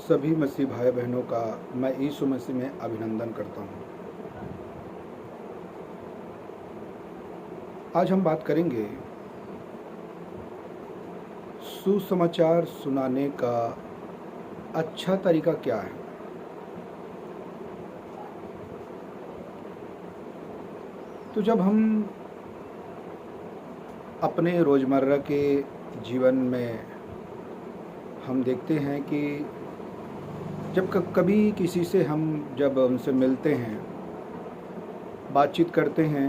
सभी मसीह भाई बहनों का मैं यीशु मसीह में अभिनंदन करता हूँ। आज हम बात करेंगे सुसमाचार सुनाने का अच्छा तरीका क्या है। तो जब हम अपने रोज़मर्रा के जीवन में हम देखते हैं कि जब कभी किसी से हम जब उनसे मिलते हैं, बातचीत करते हैं,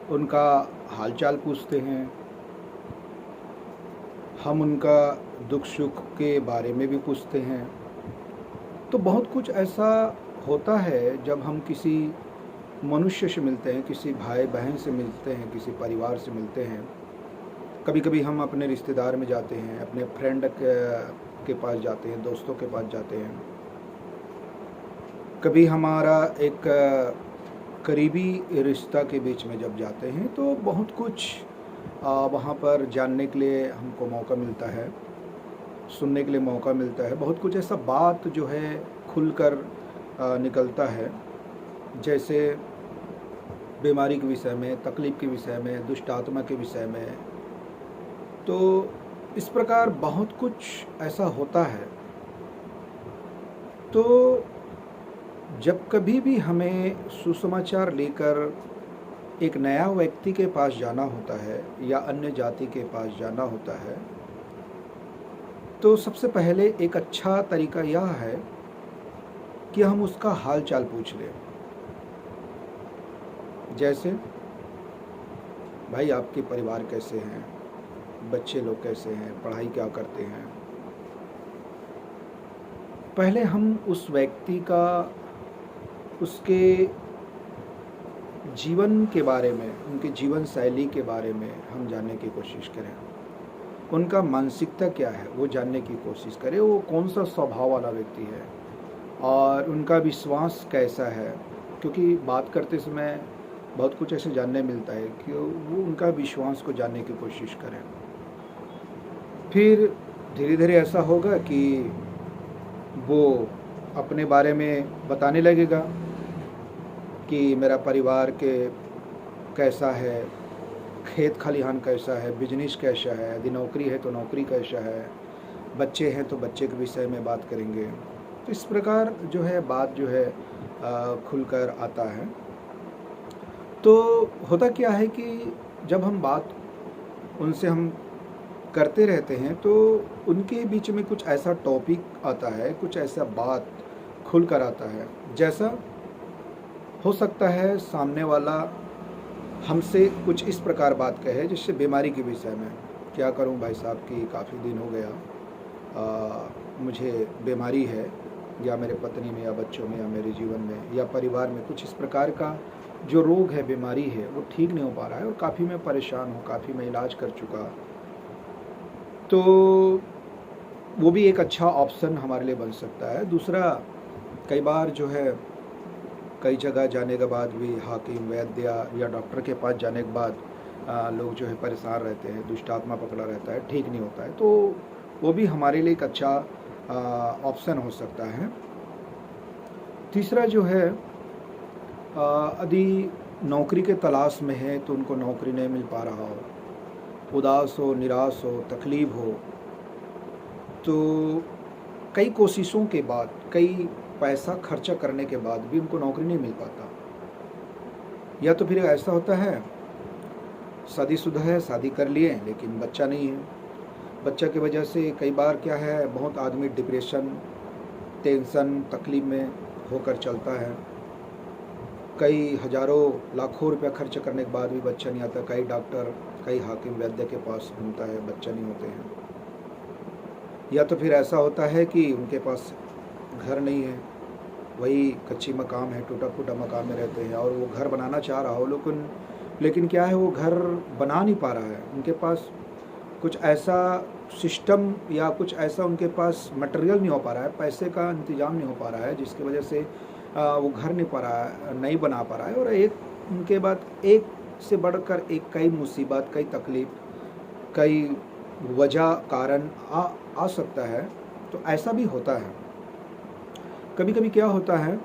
उनका हालचाल पूछते हैं, हम उनका दुख सुख के बारे में भी पूछते हैं, तो बहुत कुछ ऐसा होता है जब हम किसी मनुष्य से मिलते हैं, किसी भाई बहन से मिलते हैं, किसी परिवार से मिलते हैं। कभी कभी हम अपने रिश्तेदार में जाते हैं, अपने फ्रेंड के पास जाते हैं, दोस्तों के पास जाते हैं। कभी हमारा एक करीबी रिश्ता के बीच में जब जाते हैं तो बहुत कुछ वहाँ पर जानने के लिए हमको मौका मिलता है, सुनने के लिए मौका मिलता है। बहुत कुछ ऐसा बात जो है खुलकर निकलता है, जैसे बीमारी के विषय में, तकलीफ़ के विषय में, दुष्ट आत्मा के विषय में। तो इस प्रकार बहुत कुछ ऐसा होता है। तो जब कभी भी हमें सुसमाचार लेकर एक नया व्यक्ति के पास जाना होता है या अन्य जाति के पास जाना होता है, तो सबसे पहले एक अच्छा तरीका यह है कि हम उसका हाल चाल पूछ लें। जैसे, भाई आपके परिवार कैसे हैं, बच्चे लोग कैसे हैं, पढ़ाई क्या करते हैं। पहले हम उस व्यक्ति का, उसके जीवन के बारे में, उनके जीवन शैली के बारे में हम जानने की कोशिश करें। उनका मानसिकता क्या है वो जानने की कोशिश करें। वो कौन सा स्वभाव वाला व्यक्ति है और उनका विश्वास कैसा है, क्योंकि बात करते समय बहुत कुछ ऐसे जानने मिलता है कि वो उनका विश्वास को जानने की कोशिश करें। फिर धीरे धीरे ऐसा होगा कि वो अपने बारे में बताने लगेगा कि मेरा परिवार के कैसा है, खेत खलिहान कैसा है, बिजनेस कैसा है, यदि नौकरी है तो नौकरी कैसा है, बच्चे हैं तो बच्चे के विषय में बात करेंगे। तो इस प्रकार जो है बात जो है खुलकर आता है। तो होता क्या है कि जब हम बात उनसे हम करते रहते हैं तो उनके बीच में कुछ ऐसा टॉपिक आता है, कुछ ऐसा बात खुल कर आता है। जैसा हो सकता है सामने वाला हमसे कुछ इस प्रकार बात कहे, जैसे बीमारी के विषय में, क्या करूं भाई साहब कि काफ़ी दिन हो गया, मुझे बीमारी है, या मेरे पत्नी में या बच्चों में या मेरे जीवन में या परिवार में कुछ इस प्रकार का जो रोग है, बीमारी है, वो ठीक नहीं हो पा रहा है और काफ़ी मैं परेशान हूँ, काफ़ी मैं इलाज कर चुका। तो वो भी एक अच्छा ऑप्शन हमारे लिए बन सकता है। दूसरा, कई बार जो है कई जगह जाने के बाद भी हाकिम, वैद्य या डॉक्टर के पास जाने के बाद लोग जो है परेशान रहते हैं, दुष्ट आत्मा पकड़ा रहता है, ठीक नहीं होता है। तो वो भी हमारे लिए एक अच्छा ऑप्शन हो सकता है। तीसरा जो है, यदि नौकरी के तलाश में है तो उनको नौकरी नहीं मिल पा रहा हो, उदास हो, निराश हो, तकलीफ़ हो, तो कई कोशिशों के बाद, कई पैसा खर्चा करने के बाद भी उनको नौकरी नहीं मिल पाता। या तो फिर ऐसा होता है, शादीशुदा है, शादी कर लिए लेकिन बच्चा नहीं है। बच्चा की वजह से कई बार क्या है, बहुत आदमी डिप्रेशन, टेंशन, तकलीफ में होकर चलता है। कई हज़ारों लाखों रुपया खर्च करने के बाद भी बच्चा नहीं आता। कई डॉक्टर, कई हाकिम, वैद्य के पास घूमता है, बच्चा नहीं होते हैं। या तो फिर ऐसा होता है कि उनके पास घर नहीं है, वही कच्ची मकान है, टूटा फूटा मकान में रहते हैं और वो घर बनाना चाह रहा हो, लेकिन क्या है, वो घर बना नहीं पा रहा है। उनके पास कुछ ऐसा सिस्टम या कुछ ऐसा उनके पास मटेरियल नहीं हो पा रहा है, पैसे का इंतज़ाम नहीं हो पा रहा है, जिसकी वजह से वो घर नहीं बना पा रहा है। और एक उनके बाद एक से बढ़कर एक, कई मुसीबत, कई तकलीफ़, कई वजह कारण आ सकता है तो ऐसा भी होता है। कभी कभी क्या होता है,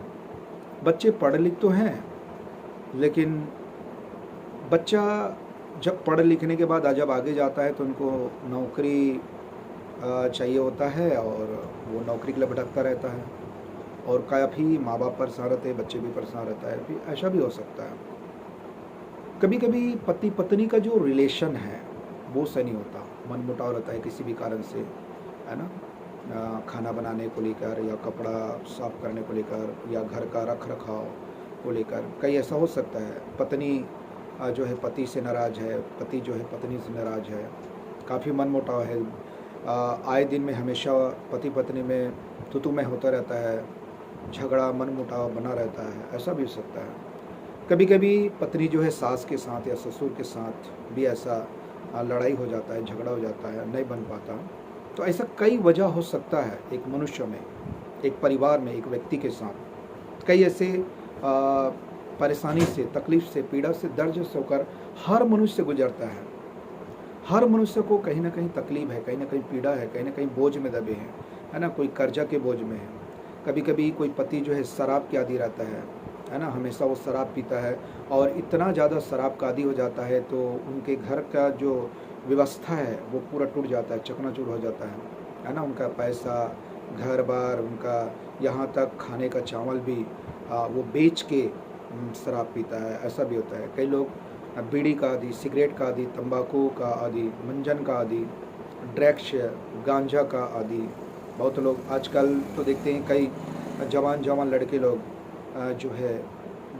बच्चे पढ़ लिख तो हैं, लेकिन बच्चा जब पढ़ लिखने के बाद जब आगे जाता है तो उनको नौकरी चाहिए होता है, और वो नौकरी के लिए भटकता रहता है, और काफ़ी माँ बाप परेशान रहते हैं, बच्चे भी परेशान रहता है। भी ऐसा भी हो सकता है। कभी कभी पति पत्नी का जो रिलेशन है वो सही नहीं होता, मनमुटाव रहता है किसी भी कारण से, है ना। खाना बनाने को लेकर, या कपड़ा साफ करने को लेकर, या घर का रख रखाव को लेकर कई ऐसा हो सकता है। पत्नी जो है पति से नाराज़ है, पति जो है पत्नी से नाराज़ है, काफ़ी मनमुटाव है। आए दिन में हमेशा पति पत्नी में तू मैं होता रहता है, झगड़ा मनमुटाव बना रहता है, ऐसा भी हो सकता है। कभी कभी पत्नी जो है सास के साथ या ससुर के साथ भी ऐसा लड़ाई हो जाता है, झगड़ा हो जाता है, नहीं बन पाता। तो ऐसा कई वजह हो सकता है एक मनुष्य में, एक परिवार में, एक व्यक्ति के साथ। कई ऐसे परेशानी से, तकलीफ से, पीड़ा से, दर्द से होकर हर मनुष्य गुजरता है। हर मनुष्य को कहीं ना कहीं तकलीफ है, कहीं ना कहीं पीड़ा है, कहीं ना कहीं बोझ में दबे हैं, है ना। कोई कर्जा के बोझ में है। कभी कभी कोई पति जो है शराब के आदी रहता है ना, हमेशा वो शराब पीता है, और इतना ज़्यादा शराब का आदी हो जाता है तो उनके घर का जो व्यवस्था है वो पूरा टूट जाता है, चकनाचूर हो जाता है ना। उनका पैसा, घर बार, उनका यहाँ तक खाने का चावल भी वो बेच के शराब पीता है, ऐसा भी होता है। कई लोग बीड़ी का आदि, सिगरेट का आदि, तंबाकू का आदि, मंजन का आदि, ड्रग्स, गांजा का आदि। बहुत लोग आजकल तो देखते हैं, कई जवान लड़के लोग जो है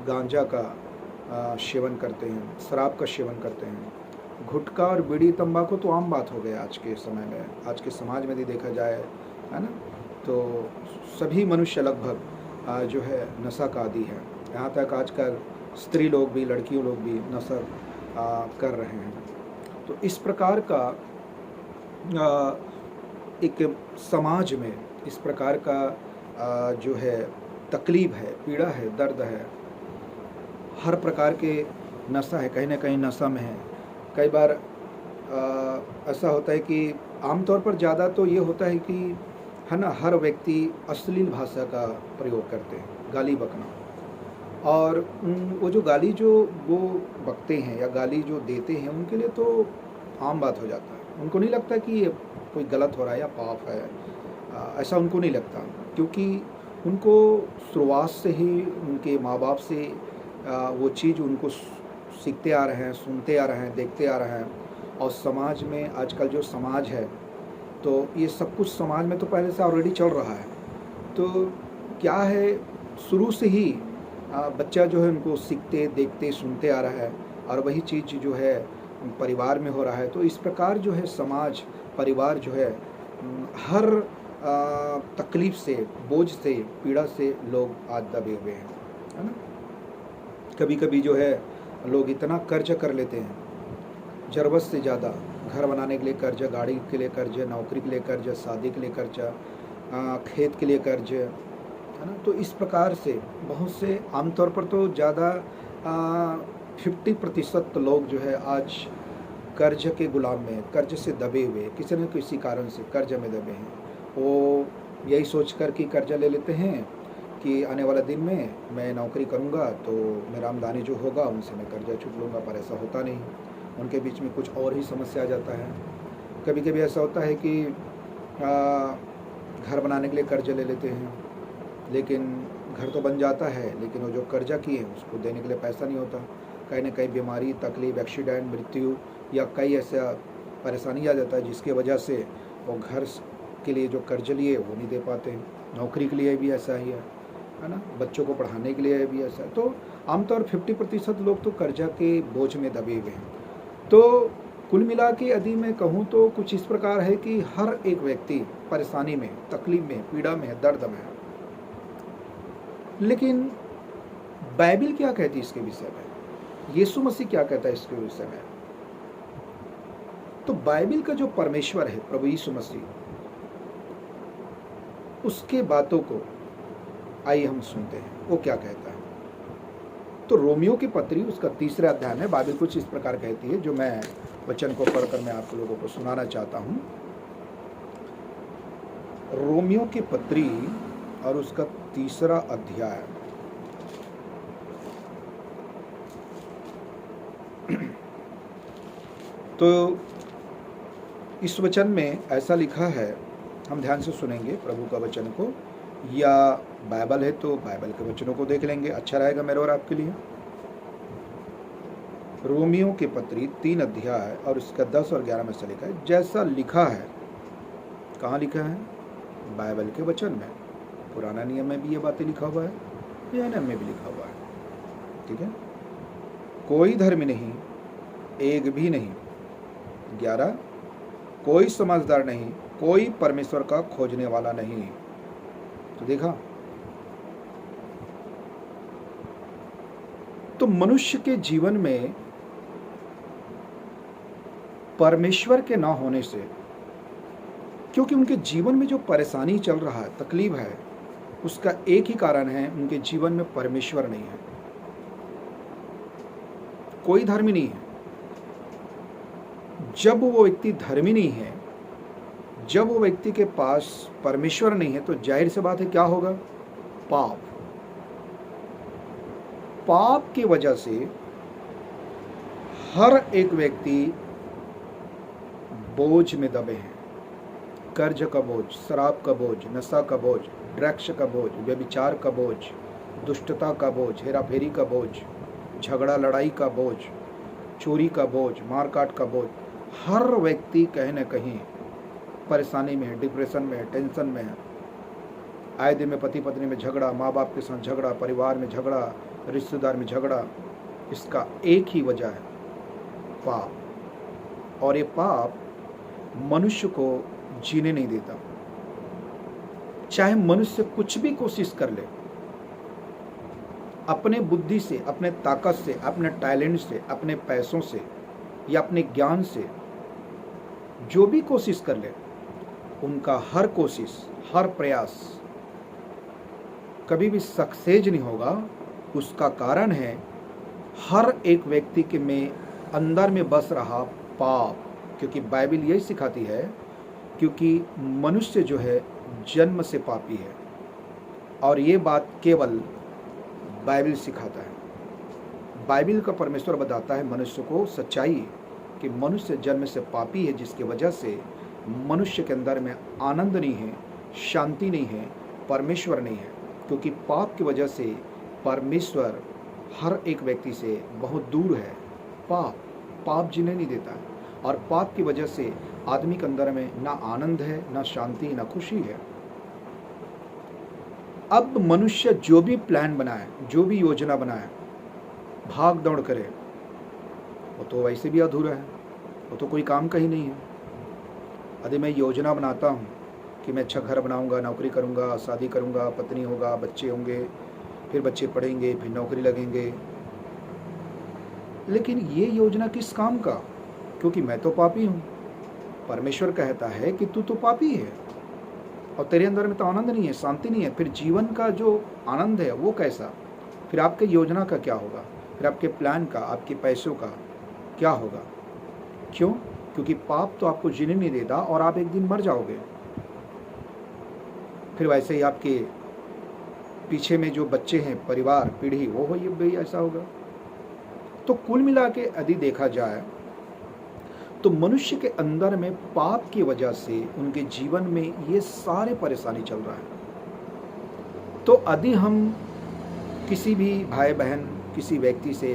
गांजा का सेवन करते हैं, शराब का सेवन करते हैं। गुटखा और बीड़ी तंबाकू तो आम बात हो गया आज के समय में, आज के समाज में भी देखा जाए, है ना। तो सभी मनुष्य लगभग जो है नशा का आदी है। यहाँ तक आजकल स्त्री लोग भी, लड़कियों लोग भी नशा कर रहे हैं। तो इस प्रकार का एक समाज में इस प्रकार का जो है तकलीफ है, पीड़ा है, दर्द है, हर प्रकार के नशा है, कहीं ना कहीं नशा में है। कई बार ऐसा होता है कि आमतौर पर ज़्यादा तो ये होता है कि, है ना, हर व्यक्ति अश्लील भाषा का प्रयोग करते हैं, गाली बकना। और वो जो गाली जो वो बकते हैं या गाली जो देते हैं, उनके लिए तो आम बात हो जाता है। उनको नहीं लगता कि ये कोई गलत हो रहा है या पाप है, ऐसा उनको नहीं लगता, क्योंकि उनको शुरुआत से ही उनके माँ बाप से वो चीज़ उनको सीखते आ रहे हैं, सुनते आ रहे हैं, देखते आ रहे हैं। और समाज में आजकल जो समाज है, तो ये सब कुछ समाज में तो पहले से ऑलरेडी चल रहा है। तो क्या है, शुरू से ही बच्चा जो है उनको सीखते, देखते, सुनते आ रहा है, और वही चीज़ जो है परिवार में हो रहा है। तो इस प्रकार जो है समाज, परिवार जो है हर तकलीफ से, बोझ से, पीड़ा से लोग आज दबे हुए हैं, है ना। कभी कभी जो है लोग इतना कर्ज कर लेते हैं, ज़रूरत से ज़्यादा। घर बनाने के लिए कर्ज, गाड़ी के लिए कर्ज, नौकरी के लिए कर्ज, शादी के लिए कर्ज, खेत के लिए कर्ज, है ना। तो इस प्रकार से बहुत से, आमतौर पर तो ज़्यादा 50% लोग जो है आज कर्ज के गुलाम में, कर्ज से दबे हुए, किसी न किसी कारण से कर्ज में दबे हैं। वो यही सोच कर कि कर्जा ले लेते हैं कि आने वाला दिन में मैं नौकरी करूंगा तो मेरा आमदनी जो होगा उनसे मैं कर्जा चुक लूँगा, पर ऐसा होता नहीं। उनके बीच में कुछ और ही समस्या आ जाता है। कभी कभी ऐसा होता है कि घर बनाने के लिए कर्जा ले लेते हैं, लेकिन घर तो बन जाता है, लेकिन वो जो कर्जा किए हैं उसको देने के लिए पैसा नहीं होता। कहीं ना कहीं बीमारी, तकलीफ, एक्सीडेंट, मृत्यु या कई ऐसा परेशानी आ जाता है जिसके वजह से वो घर के लिए जो कर्ज लिए वो नहीं दे पाते हैं। नौकरी के लिए भी ऐसा ही है ना, बच्चों को पढ़ाने के लिए भी ऐसा है। तो आमतौर 50% लोग तो कर्जा के बोझ में दबे हुए हैं। तो कुल मिला के यदि मैं कहूँ तो कुछ इस प्रकार है कि हर एक व्यक्ति परेशानी में, तकलीफ में, पीड़ा में, दर्द में है। लेकिन बाइबिल क्या कहती है इसके विषय में, यीशु मसीह क्या कहता है इसके विषय में। तो बाइबिल का जो परमेश्वर है, प्रभु यीशु मसीह, उसके बातों को आइए हम सुनते हैं वो क्या कहता है। तो रोमियो की पत्री उसका 3रा अध्याय में बाइबिल कुछ इस प्रकार कहती है, जो मैं वचन को पढ़कर मैं आप लोगों को सुनाना चाहता हूँ। रोमियो की पत्री और उसका 3रा अध्याय। तो इस वचन में ऐसा लिखा है, हम ध्यान से सुनेंगे प्रभु का वचन को, या बाइबल है तो बाइबल के वचनों को देख लेंगे, अच्छा रहेगा मेरे और आपके लिए। रोमियो की पत्री 3 अध्याय और उसका 10 और 11 में से लिखा है, जैसा लिखा है। कहाँ लिखा है? बाइबल के वचन में। पुराना नियम में भी ये बातें लिखा हुआ है, नया नियम में भी लिखा हुआ है, ठीक है। कोई धर्मी नहीं, एक भी नहीं। 11, कोई समझदार नहीं, कोई परमेश्वर का खोजने वाला नहीं। तो देखा, तो मनुष्य के जीवन में परमेश्वर के ना होने से, क्योंकि उनके जीवन में जो परेशानी चल रहा है, तकलीफ है, उसका एक ही कारण है, उनके जीवन में परमेश्वर नहीं है। कोई धर्मी नहीं है। जब वो व्यक्ति धर्मी नहीं है, जब वो व्यक्ति के पास परमेश्वर नहीं है, तो जाहिर सी बात है क्या होगा? पाप। पाप की वजह से हर एक व्यक्ति बोझ में दबे हैं। कर्ज का बोझ, शराब का बोझ, नशा का बोझ, ड्रग्स का बोझ, व्यभिचार का बोझ, दुष्टता का बोझ, हेराफेरी का बोझ, झगड़ा लड़ाई का बोझ, चोरी का बोझ, मारकाट का बोझ। हर व्यक्ति कहीं न कहीं परेशानी में है, डिप्रेशन में है, टेंशन में है। आए दिन में पति पत्नी में झगड़ा, माँ बाप के साथ झगड़ा, परिवार में झगड़ा, रिश्तेदार में झगड़ा। इसका एक ही वजह है, पाप। और ये पाप मनुष्य को जीने नहीं देता। चाहे मनुष्य कुछ भी कोशिश कर ले, अपने बुद्धि से, अपने ताकत से, अपने टैलेंट से, अपने पैसों से या अपने ज्ञान से, जो भी कोशिश कर ले, उनका हर कोशिश, हर प्रयास कभी भी सक्सेस नहीं होगा। उसका कारण है हर एक व्यक्ति के में अंदर में बस रहा पाप। क्योंकि बाइबल यही सिखाती है, क्योंकि मनुष्य जो है जन्म से पापी है, और ये बात केवल बाइबल सिखाता है। बाइबल का परमेश्वर बताता है मनुष्य को सच्चाई कि मनुष्य जन्म से पापी है, जिसकी वजह से मनुष्य के अंदर में आनंद नहीं है, शांति नहीं है, परमेश्वर नहीं है। क्योंकि पाप की वजह से परमेश्वर हर एक व्यक्ति से बहुत दूर है। पाप जीने नहीं देता है, और पाप की वजह से आदमी के अंदर में ना आनंद है, ना शांति, ना खुशी है। अब मनुष्य जो भी प्लान बनाए, जो भी योजना बनाए, भाग दौड़ करे, वो तो वैसे भी अधूरा है, वो तो कोई काम का ही नहीं है। यदि मैं योजना बनाता हूँ कि मैं अच्छा घर बनाऊंगा, नौकरी करूंगा, शादी करूंगा, पत्नी होगा, बच्चे होंगे, फिर बच्चे पढ़ेंगे, फिर नौकरी लगेंगे, लेकिन ये योजना किस काम का? क्योंकि मैं तो पापी हूँ। परमेश्वर कहता है कि तू तो पापी है और तेरे अंदर में तो आनंद नहीं है, शांति नहीं है। फिर जीवन का जो आनंद है वो कैसा? फिर आपके योजना का क्या होगा? फिर आपके प्लान का, आपके पैसों का क्या होगा? क्यों? क्योंकि पाप तो आपको जीने नहीं देता और आप एक दिन मर जाओगे। फिर वैसे ही आपके पीछे में जो बच्चे हैं, परिवार, पीढ़ी, वो हो, ये भी ऐसा होगा। तो कुल मिला के यदि देखा जाए तो मनुष्य के अंदर में पाप की वजह से उनके जीवन में ये सारे परेशानी चल रहा है। तो यदि हम किसी भी भाई बहन, किसी व्यक्ति से,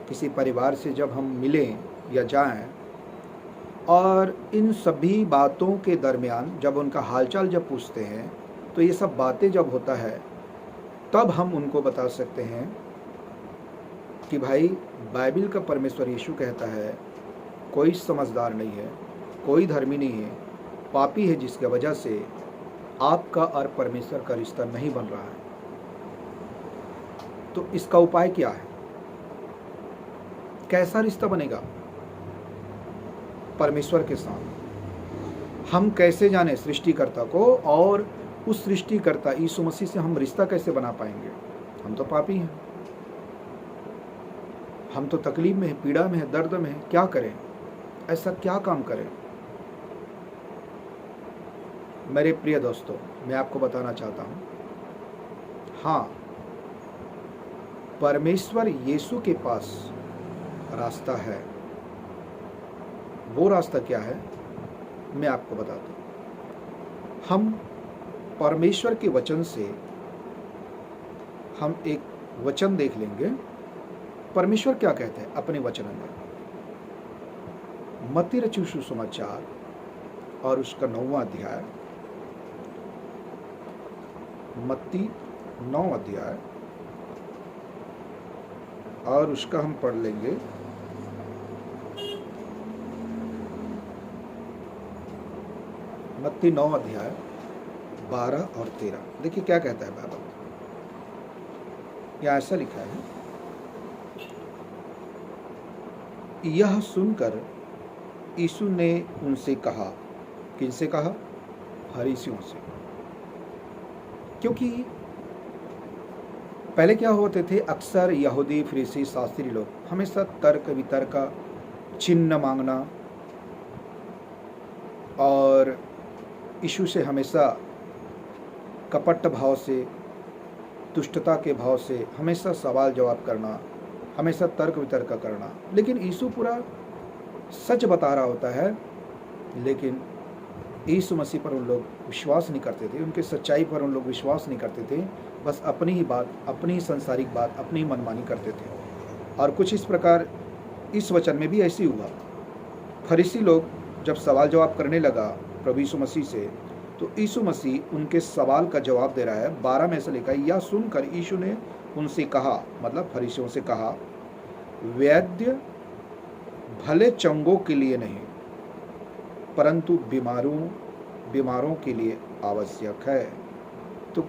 किसी परिवार से जब हम मिलें या जाएं, और इन सभी बातों के दरमियान जब उनका हालचाल जब पूछते हैं, तो ये सब बातें जब होता है, तब हम उनको बता सकते हैं कि भाई बाइबल का परमेश्वर यीशु कहता है कोई समझदार नहीं है, कोई धर्मी नहीं है, पापी है, जिसकी वजह से आपका और परमेश्वर का रिश्ता नहीं बन रहा है। तो इसका उपाय क्या है? कैसा रिश्ता बनेगा परमेश्वर के साथ? हम कैसे जाने सृष्टिकर्ता को, और उस सृष्टिकर्ता यीशु मसीह से हम रिश्ता कैसे बना पाएंगे? हम तो पापी हैं, हम तो तकलीफ में हैं, पीड़ा में हैं, दर्द में हैं। क्या करें? ऐसा क्या काम करें? मेरे प्रिय दोस्तों, मैं आपको बताना चाहता हूँ, हाँ, परमेश्वर यीशु के पास रास्ता है। वो रास्ता क्या है, मैं आपको बताता हूँ। हम परमेश्वर के वचन से हम एक वचन देख लेंगे। परमेश्वर क्या कहते हैं अपने वचन में। मत्ती रचित सुसमाचार और उसका 9वां अध्याय, मत्ती 9 अध्याय और उसका हम पढ़ लेंगे मत्ती 9 अध्याय 12 और 13। देखिए क्या कहता है बाइबल। यहाँ ऐसा लिखा है, यह सुनकर यीशु ने उनसे कहा, किनसे कहा? फरीसियों से। क्योंकि पहले क्या होते थे, अक्सर यहूदी फरीसी शास्त्री लोग हमेशा तर्क वितर्क, चिन्ह मांगना और यीशु से हमेशा कपट भाव से, दुष्टता के भाव से हमेशा सवाल जवाब करना, हमेशा तर्क वितर्क करना। लेकिन यीशु पूरा सच बता रहा होता है, लेकिन यीशु मसीह पर उन लोग विश्वास नहीं करते थे, उनके सच्चाई पर उन लोग विश्वास नहीं करते थे। बस अपनी ही बात, अपनी ही सांसारिक बात, अपनी ही मनमानी करते थे। और कुछ इस प्रकार इस वचन में भी ऐसी हुआ। फरीसी लोग जब सवाल जवाब करने लगा प्रभु यीशु मसीह से, तो यीशु मसीह उनके सवाल का जवाब दे रहा है। 12 में ऐसा लिखा है, यह सुनकर यीशु ने उनसे कहा, मतलब फरीसियों से कहा, वैद्य भले चंगों के लिए नहीं परंतु बीमारों के लिए आवश्यक है। तो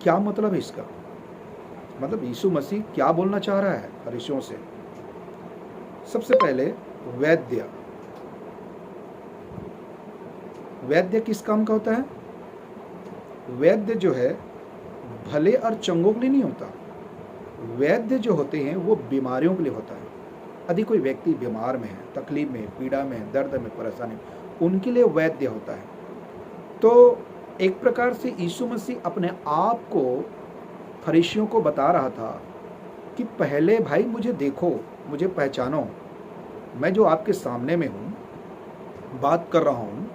क्या मतलब है इसका? मतलब यीशु मसीह क्या बोलना चाह रहा है फरीसियों से? सबसे पहले वैद्य किस काम का होता है? वैद्य जो है भले और चंगों के लिए नहीं होता। वैद्य जो होते हैं वो बीमारियों के लिए होता है। यदि कोई व्यक्ति बीमार में है, तकलीफ में, पीड़ा में, दर्द में, परेशानी, उनके लिए वैद्य होता है। तो एक प्रकार से यीशु मसीह अपने आप को फरीसियों को बता रहा था कि पहले भाई मुझे देखो, मुझे पहचानो, मैं जो आपके सामने में हूँ, बात कर रहा हूँ,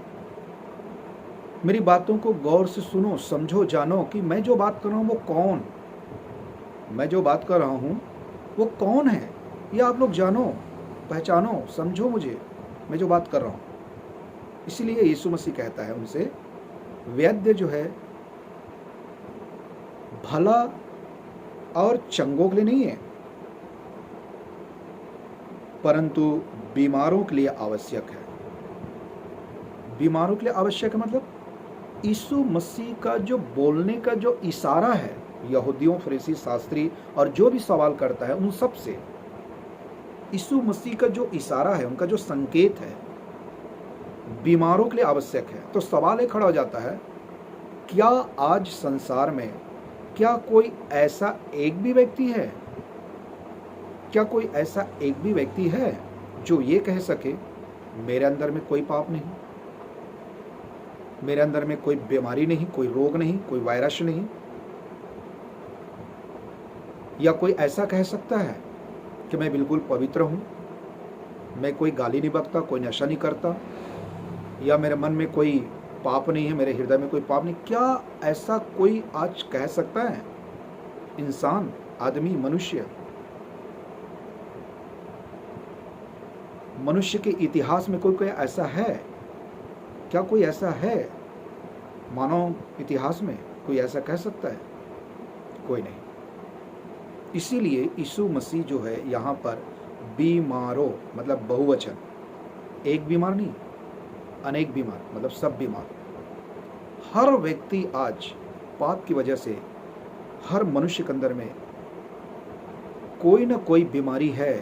मेरी बातों को गौर से सुनो, समझो, जानो कि मैं जो बात कर रहा हूँ वो कौन, मैं जो बात कर रहा हूँ वो कौन है, ये आप लोग जानो, पहचानो, समझो मुझे, मैं जो बात कर रहा हूँ। इसीलिए यीशु मसीह कहता है उनसे, वैद्य जो है भला और चंगों के लिए नहीं है परंतु बीमारों के लिए आवश्यक है। बीमारों के लिए आवश्यक है मतलब यीशु मसीह का जो बोलने का जो इशारा है, यहूदियों, फरीसी, शास्त्री और जो भी सवाल करता है उन सब से यीशु मसीह का जो इशारा है, उनका जो संकेत है, बीमारों के लिए आवश्यक है। तो सवाल ये खड़ा हो जाता है, क्या आज संसार में क्या कोई ऐसा एक भी व्यक्ति है, क्या कोई ऐसा एक भी व्यक्ति है जो ये कह सके मेरे अंदर में कोई पाप नहीं, मेरे अंदर में कोई बीमारी नहीं, कोई रोग नहीं, कोई वायरस नहीं? या कोई ऐसा कह सकता है कि मैं बिल्कुल पवित्र हूँ, मैं कोई गाली नहीं बकता, कोई नशा नहीं करता, या मेरे मन में कोई पाप नहीं है, मेरे हृदय में कोई पाप नहीं? क्या ऐसा कोई आज कह सकता है? इंसान, आदमी, मनुष्य के इतिहास में कोई ऐसा है? क्या कोई ऐसा है मानव इतिहास में? कोई ऐसा कह सकता है? कोई नहीं। इसीलिए यीशु मसीह जो है यहाँ पर बीमारों मतलब बहुवचन, एक बीमार नहीं, अनेक बीमार मतलब सब बीमार। हर व्यक्ति आज पाप की वजह से, हर मनुष्य के अंदर में कोई ना कोई बीमारी है।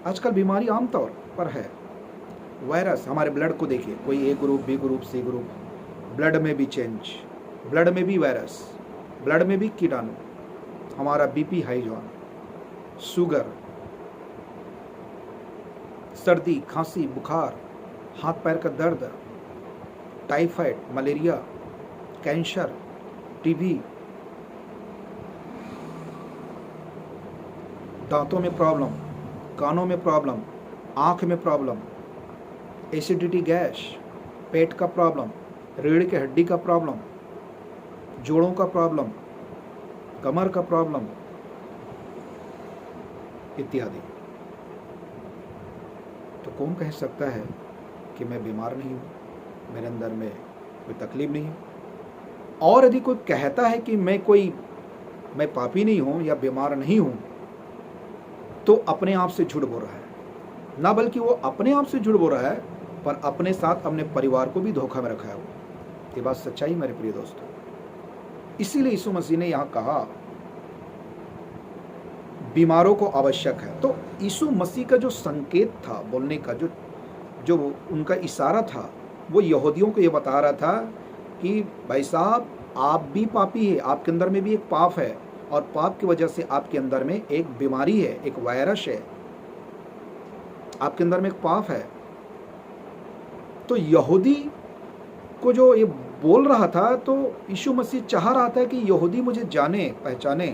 आजकल बीमारी आमतौर पर है। वायरस, हमारे ब्लड को देखिए, कोई A group, B group, C group, blood में भी चेंज, ब्लड में भी वायरस, ब्लड में भी कीटाणु, हमारा बीपी हाई जॉन, शुगर, सर्दी, खांसी, बुखार, हाथ पैर का दर्द, टाइफाइड, मलेरिया, कैंसर, टीबी, दांतों में प्रॉब्लम, कानों में प्रॉब्लम, आँख में प्रॉब्लम, एसिडिटी गैस, पेट का प्रॉब्लम, रीढ़ के हड्डी का प्रॉब्लम, जोड़ों का प्रॉब्लम, कमर का प्रॉब्लम इत्यादि। तो कौन कह सकता है कि मैं बीमार नहीं हूँ, मेरे अंदर में कोई तकलीफ नहीं है? और यदि कोई कहता है कि मैं पापी नहीं हूँ या बीमार नहीं हूँ, तो अपने आप से झूठ बोल रहा है। ना बल्कि वो अपने आप से झूठ बोल रहा है, पर अपने साथ अपने परिवार को भी धोखा में रखा है वो। ये बात सच्चाई मेरे प्रिय दोस्तों। इसीलिए यीशु मसीह ने यहाँ कहा बीमारों को आवश्यक है। तो यीशु मसीह का जो संकेत था बोलने का, जो उनका इशारा था, वो यहूदियों को ये बता रहा था कि भाई साहब, आप भी पापी है, आपके अंदर में भी एक पाप है, और पाप की वजह से आपके अंदर में एक बीमारी है, एक वायरस है, आपके अंदर में एक पाप है। तो यहूदी को जो ये बोल रहा था, तो यीशु मसीह चाह रहा था कि यहूदी मुझे जाने पहचाने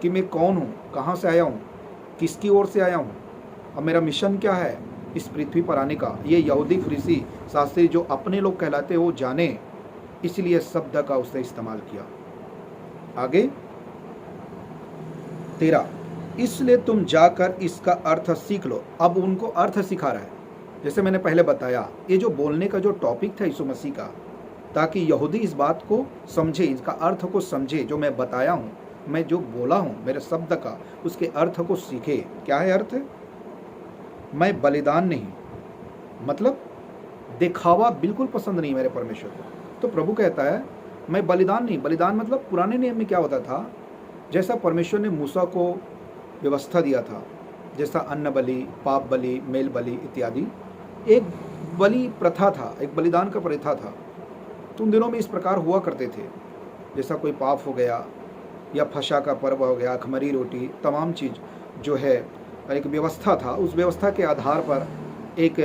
कि मैं कौन हूँ, कहाँ से आया हूँ, किसकी ओर से आया हूँ, और मेरा मिशन क्या है इस पृथ्वी पर आने का। ये यहूदी फरीसी शास्त्री जो अपने लोग कहलाते वो जाने, इसलिए शब्द का उसने इस्तेमाल किया। आगे 13, इसलिए तुम जाकर इसका अर्थ सीख लो। अब उनको अर्थ सिखा रहा है। जैसे मैंने पहले बताया, ये जो बोलने का जो टॉपिक था यीशु मसीह का, ताकि यहूदी इस बात को समझे, इसका अर्थ को समझे, जो मैं बताया हूँ, मैं जो बोला हूँ मेरे शब्द का, उसके अर्थ को सीखे। क्या है अर्थ? मैं बलिदान नहीं, मतलब दिखावा बिल्कुल पसंद नहीं मेरे परमेश्वर को। तो प्रभु कहता है मैं बलिदान नहीं। बलिदान मतलब पुराने नियम में क्या होता था, जैसा परमेश्वर ने मूसा को व्यवस्था दिया था, जैसा अन्न बलि, पाप बलि, मेल बलि इत्यादि, एक बलि प्रथा था, एक बलिदान का प्रथा था। तो उन दिनों में इस प्रकार हुआ करते थे। जैसा कोई पाप हो गया, या फसा का पर्व हो गया, खमरी रोटी, तमाम चीज़ जो है एक व्यवस्था था। उस व्यवस्था के आधार पर एक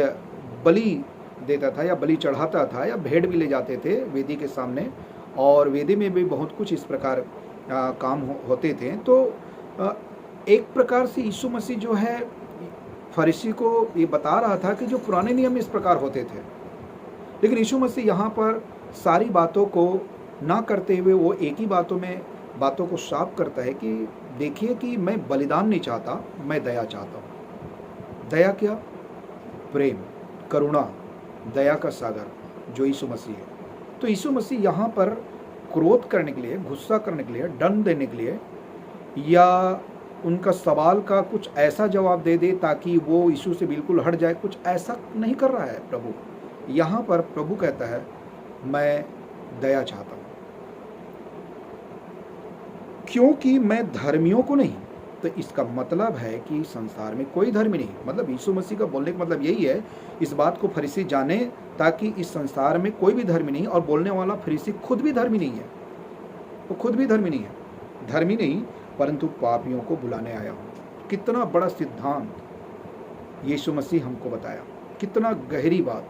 बलि देता था या बलि चढ़ाता था, या भेड़ भी ले जाते थे वेदी के सामने, और वेदी में भी बहुत कुछ इस प्रकार काम होते थे। तो एक प्रकार से यीशु मसीह जो है फरीसी को ये बता रहा था कि जो पुराने नियम इस प्रकार होते थे, लेकिन यीशु मसीह यहाँ पर सारी बातों को ना करते हुए वो एक ही बातों को साफ करता है कि देखिए कि मैं बलिदान नहीं चाहता, मैं दया चाहता हूँ। दया क्या? प्रेम, करुणा, दया का सागर जो यीशु मसीह है। तो यीशु मसीह यहाँ पर क्रोध करने के लिए, गुस्सा करने के लिए, दंड देने के लिए, या उनका सवाल का कुछ ऐसा जवाब दे दे ताकि वो यीशु से बिल्कुल हट जाए, कुछ ऐसा नहीं कर रहा है प्रभु। यहाँ पर प्रभु कहता है मैं दया चाहता हूँ, क्योंकि मैं धर्मियों को नहीं। तो इसका मतलब है कि संसार में कोई धर्मी नहीं। मतलब यीशु मसीह का बोलने का मतलब यही है, इस बात को फरीसी जाने, ताकि इस संसार में कोई भी धर्मी नहीं। और बोलने वाला फरीसी खुद भी धर्मी नहीं है, वो खुद भी धर्मी नहीं है, धर्मी नहीं, परंतु पापियों को बुलाने आया हूँ। कितना बड़ा सिद्धांत यीशु मसीह हमको बताया, कितना गहरी बात,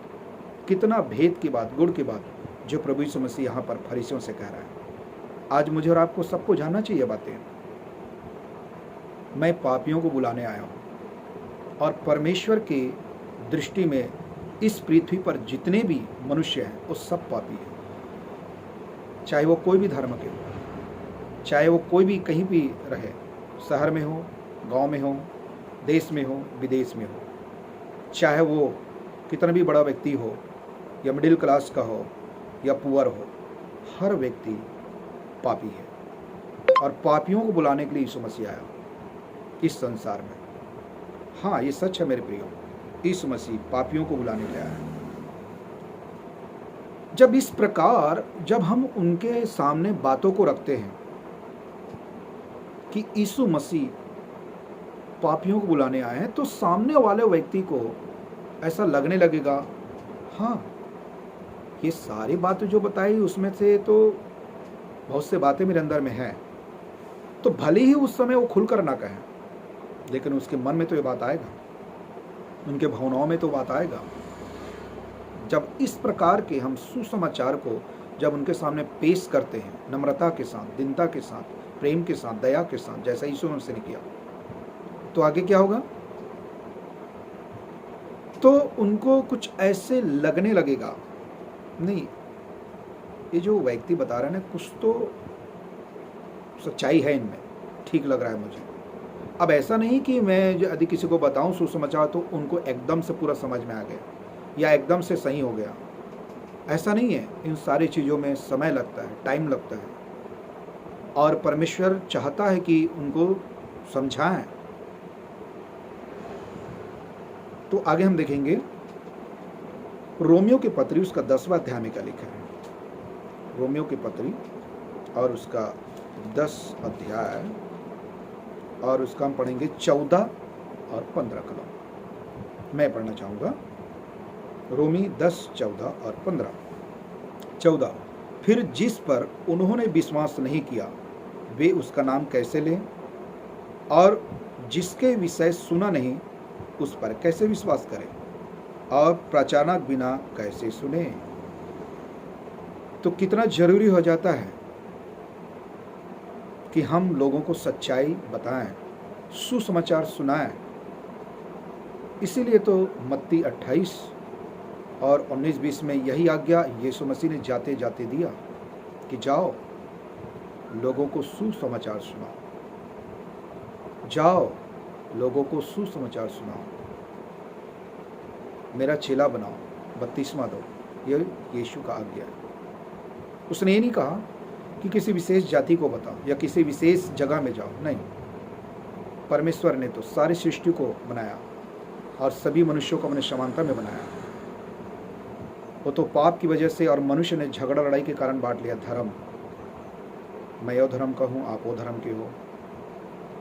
कितना भेद की बात, गुण की बात जो प्रभु यीशु मसीह यहाँ पर फरीसियों से कह रहा है। आज मुझे और आपको सबको जानना चाहिए बातें। मैं पापियों को बुलाने आया हूँ, और परमेश्वर की दृष्टि में इस पृथ्वी पर जितने भी मनुष्य हैं वो सब पापी हैं, चाहे वो कोई भी धर्म के हो, चाहे वो कोई भी कहीं भी रहे, शहर में हो, गांव में हो, देश में हो, विदेश में हो, चाहे वो कितना भी बड़ा व्यक्ति हो, या मिडिल क्लास का हो या पुअर हो, हर व्यक्ति पापी है। और पापियों को बुलाने के लिए यीशु मसीह आया इस संसार में। हाँ, ये सच है मेरे प्रियो, यीशु मसीह पापियों को बुलाने के लिए आया। जब इस प्रकार जब हम उनके सामने बातों को रखते हैं कि यीशु मसीह पापियों को बुलाने आए हैं, तो सामने वाले व्यक्ति को ऐसा लगने लगेगा, हाँ ये सारी बातें जो बताई उसमें से तो बहुत से बातें मेरे अंदर में हैं। तो भले ही उस समय वो खुलकर ना कहें, लेकिन उसके मन में तो ये बात आएगा, उनके भावनाओं में तो बात आएगा। जब इस प्रकार के हम सुसमाचार को जब उनके सामने पेश करते हैं, नम्रता के साथ, दीनता के साथ, प्रेम के साथ, दया के साथ, जैसा यीशु मसीह ने किया, तो आगे क्या होगा? तो उनको कुछ ऐसे लगने लगेगा, नहीं ये जो व्यक्ति बता रहे हैं ना, कुछ तो सच्चाई है इनमें, ठीक लग रहा है मुझे। अब ऐसा नहीं कि मैं यदि किसी को बताऊं सुसमाचार तो उनको एकदम से पूरा समझ में आ गया या एकदम से सही हो गया, ऐसा नहीं है। इन सारी चीज़ों में समय लगता है, टाइम लगता है, और परमेश्वर चाहता है कि उनको समझाएं। तो आगे हम देखेंगे रोमियो की पत्री उसका 10वां अध्याय में क्या लिखा है। रोमियो की पत्री और उसका 10 अध्याय और उसका हम पढ़ेंगे 14 और 15 कलम। मैं पढ़ना चाहूँगा रोमी 10, 14 और 15। 14, फिर जिस पर उन्होंने विश्वास नहीं किया वे उसका नाम कैसे लें, और जिसके विषय सुना नहीं उस पर कैसे विश्वास करें, और प्रचारक बिना कैसे सुने। तो कितना जरूरी हो जाता है कि हम लोगों को सच्चाई बताएं, सुसमाचार सुनाएं। इसीलिए तो मत्ती 28 और 19-20 में यही आज्ञा यीशु मसीह ने जाते जाते दिया कि जाओ लोगों को सुसमाचार सुनाओ, जाओ लोगों को सुसमाचार सुनाओ, मेरा चेला बनाओ, बपतिस्मा दो। ये यीशु का आज्ञा है। उसने ये नहीं कहा कि किसी विशेष जाति को बताओ या किसी विशेष जगह में जाओ, नहीं। परमेश्वर ने तो सारी सृष्टि को बनाया और सभी मनुष्यों को अपने समानता में बनाया। वो तो पाप की वजह से और मनुष्य ने झगड़ा लड़ाई के कारण बांट लिया धर्म। मैं यो धर्म का हूँ, आप वो धर्म के हो,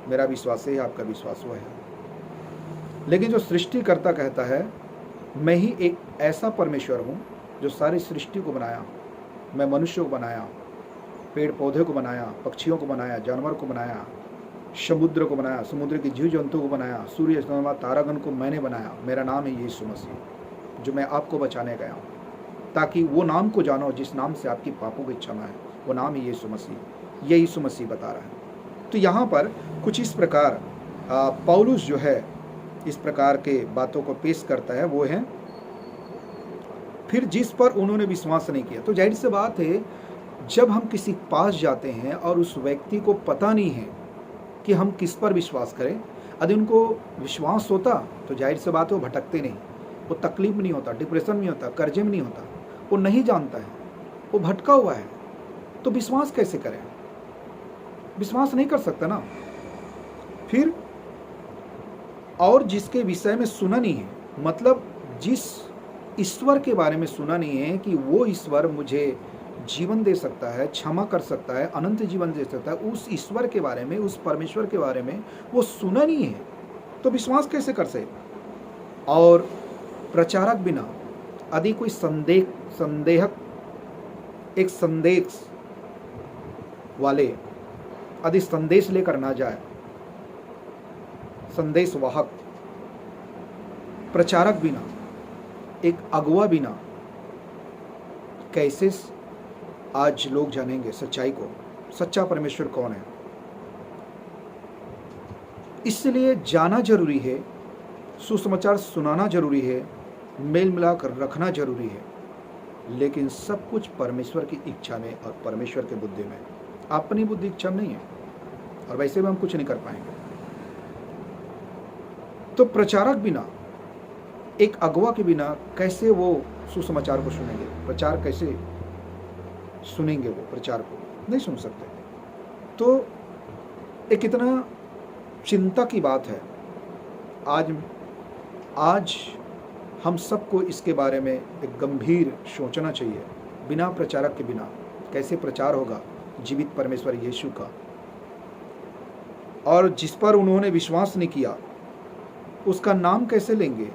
मेरा विश्वास है, आपका विश्वास वो है। लेकिन जो सृष्टिकर्ता कहता है मैं ही एक ऐसा परमेश्वर हूँ जो सारी सृष्टि को बनाया, मैं मनुष्य को बनाया, पेड़ पौधे को बनाया, पक्षियों को बनाया, जानवर को बनाया, समुद्र को बनाया, समुद्र के जीव जंतु को बनाया, सूर्य चंद्रमा तारागण को मैंने बनाया। मेरा नाम है यीशु मसीह, जो मैं आपको बचाने गया हूँ, ताकि वो नाम को जानो जिस नाम से आपकी पापों की क्षमा है, वो नाम है यीशु मसीह। ये यीशु मसीह बता रहा है। तो यहाँ पर कुछ इस प्रकार पौलुस जो है इस प्रकार के बातों को पेश करता है, वो है फिर जिस पर उन्होंने विश्वास नहीं किया। तो जाहिर सी बात है, जब हम किसी पास जाते हैं और उस व्यक्ति को पता नहीं है कि हम किस पर विश्वास करें, यदि उनको विश्वास होता तो जाहिर सी बात है वो भटकते नहीं, वो तकलीफ में नहीं होता, डिप्रेशन में नहीं होता, कर्जे में नहीं होता। वो नहीं जानता है, वो भटका हुआ है, तो विश्वास कैसे करें? विश्वास नहीं कर सकता ना। फिर और जिसके विषय में सुना नहीं है, मतलब जिस ईश्वर के बारे में सुना नहीं है कि वो ईश्वर मुझे जीवन दे सकता है, क्षमा कर सकता है, अनंत जीवन दे सकता है, उस ईश्वर के बारे में, उस परमेश्वर के बारे में वो सुना नहीं है, तो विश्वास कैसे कर सके? और प्रचारक बिना यदि कोई एक संदेश वाले यदि संदेश लेकर ना जाए, संदेशवाहक, प्रचारक बिना, एक अगुवा बिना, कैसे आज लोग जानेंगे सच्चाई को, सच्चा परमेश्वर कौन है? इसलिए जाना जरूरी है, सुसमाचार सुनाना जरूरी है, मेल मिलाकर रखना जरूरी है, लेकिन सब कुछ परमेश्वर की इच्छा में और परमेश्वर के बुद्धि में, अपनी बुद्धि इच्छा नहीं है, और वैसे भी हम कुछ नहीं कर पाएंगे। तो प्रचारक बिना, एक अगुवा के बिना कैसे वो सुसमाचार को सुनेंगे? प्रचार कैसे सुनेंगे? वो प्रचार को नहीं सुन सकते। तो एक कितना चिंता की बात है। आज हम सबको इसके बारे में एक गंभीर सोचना चाहिए। बिना प्रचारक के बिना कैसे प्रचार होगा जीवित परमेश्वर यीशु का? और जिस पर उन्होंने विश्वास नहीं किया उसका नाम कैसे लेंगे?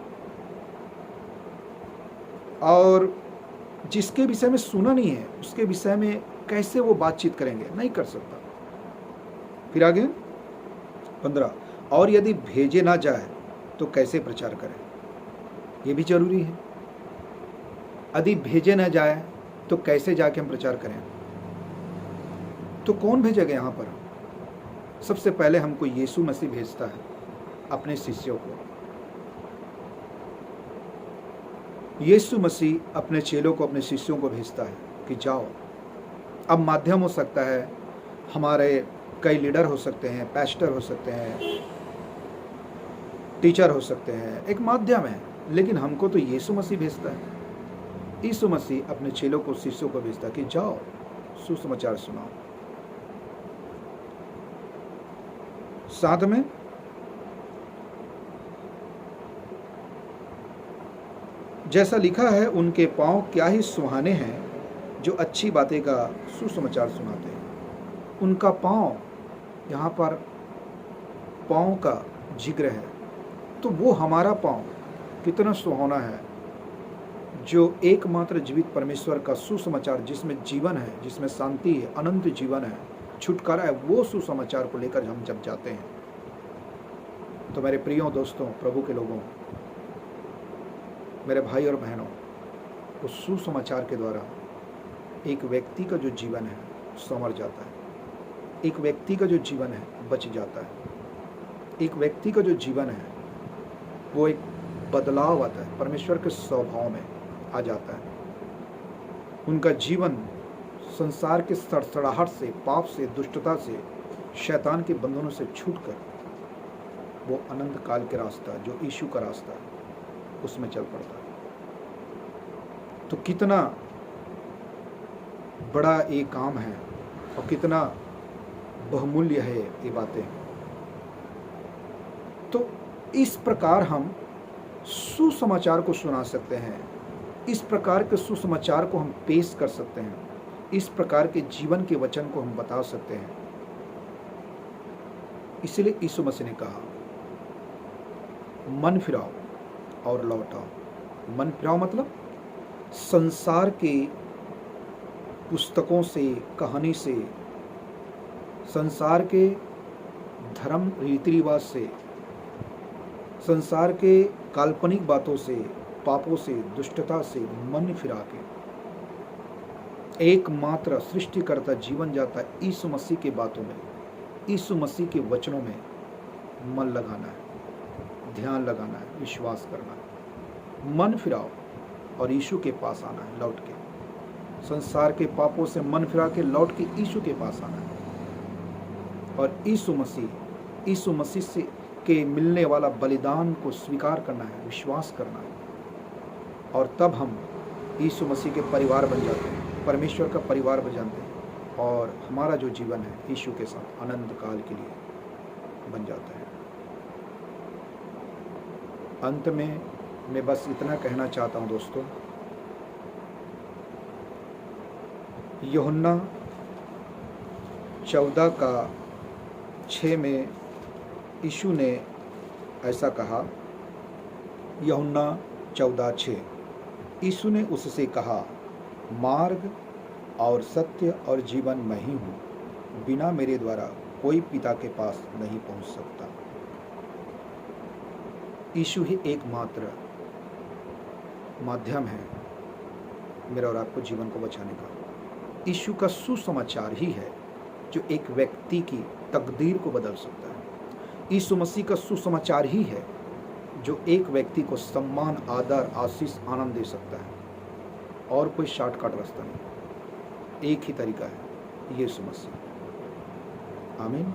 और जिसके विषय में सुना नहीं है उसके विषय में कैसे वो बातचीत करेंगे? नहीं कर सकता। फिर आगे 15, और यदि भेजे ना जाए तो कैसे प्रचार करें? ये भी जरूरी है। यदि भेजे न जाए तो कैसे जाके हम प्रचार करें? तो कौन भेजेगा यहाँ पर? सबसे पहले हमको यीशु मसीह भेजता है अपने शिष्यों को। यीशु मसीह अपने चेलों को, अपने शिष्यों को भेजता है कि जाओ। अब माध्यम हो सकता है, हमारे कई लीडर हो सकते हैं, पास्टर हो सकते हैं, टीचर हो सकते हैं, एक माध्यम है, लेकिन हमको तो यीशु मसीह भेजता है। यीशु मसीह अपने चेलों को, शिष्यों को भेजता है कि जाओ, सुसमाचार सुनाओ। साथ में जैसा लिखा है, उनके पांव क्या ही सुहाने हैं जो अच्छी बातें का सुसमाचार सुनाते हैं। उनका पांव, यहाँ पर पांव का जिक्र है, तो वो हमारा पांव कितना सुहाना है जो एकमात्र जीवित परमेश्वर का सुसमाचार, जिसमें जीवन है, जिसमें शांति है, अनंत जीवन है, छुटकारा है, वो सुसमाचार को लेकर हम जब जाते हैं। तो मेरे प्रियो दोस्तों, प्रभु के लोगों, मेरे भाई और बहनों, उस सुसमाचार के द्वारा एक व्यक्ति का जो जीवन है संवर जाता है, एक व्यक्ति का जो जीवन है बच जाता है, एक व्यक्ति का जो जीवन है वो एक बदलाव आता है, परमेश्वर के स्वभाव में आ जाता है। उनका जीवन संसार के सड़सड़ाहट से, पाप से, दुष्टता से, शैतान के बंधनों से छूटकर वो अनंत काल के रास्ता, जो यीशु का रास्ता है, उसमें चल पड़ता है। तो कितना बड़ा ये काम है और कितना बहुमूल्य है ये बातें। तो इस प्रकार हम सुसमाचार को सुना सकते हैं, इस प्रकार के सुसमाचार को हम पेश कर सकते हैं, इस प्रकार के जीवन के वचन को हम बता सकते हैं। इसलिए यीशु मसीह ने कहा, मन फिराओ और लौट आओ। मन फिराओ मतलब संसार के पुस्तकों से, कहानी से, संसार के धर्म रीति रिवाज से, संसार के काल्पनिक बातों से, पापों से, दुष्टता से मन फिरा के एकमात्र सृष्टिकर्ता जीवन जाता है यीशु मसीह के बातों में, यीशु मसीह के वचनों में मन लगाना है, ध्यान लगाना है, विश्वास करना है। मन फिराओ और यीशु के पास आना है, लौट के संसार के पापों से मन फिरा के लौट के यीशु के पास आना है और यीशु मसीह से के मिलने वाला बलिदान को स्वीकार करना है, विश्वास करना है। और तब हम यीशु मसीह के परिवार बन जाते हैं, परमेश्वर का परिवार बन जाते हैं और हमारा जो जीवन है यीशु के साथ अनंत काल के लिए बन जाता है। अंत में मैं बस इतना कहना चाहता हूँ दोस्तों, यूहन्ना 14:6 में यीशु ने ऐसा कहा। यूहन्ना 14:6, यीशु ने उससे कहा, मार्ग और सत्य और जीवन मैं ही हूँ, बिना मेरे द्वारा कोई पिता के पास नहीं पहुँच सकता। यीशु ही एकमात्र माध्यम है मेरा और आपको जीवन को बचाने का। यीशु का सुसमाचार ही है जो एक व्यक्ति की तकदीर को बदल सकता है। यीशु मसीह का सुसमाचार ही है जो एक व्यक्ति को सम्मान, आदर, आशीष, आनंद दे सकता है। और कोई शॉर्टकट रास्ता नहीं, एक ही तरीका है, यीशु मसीह। आमीन।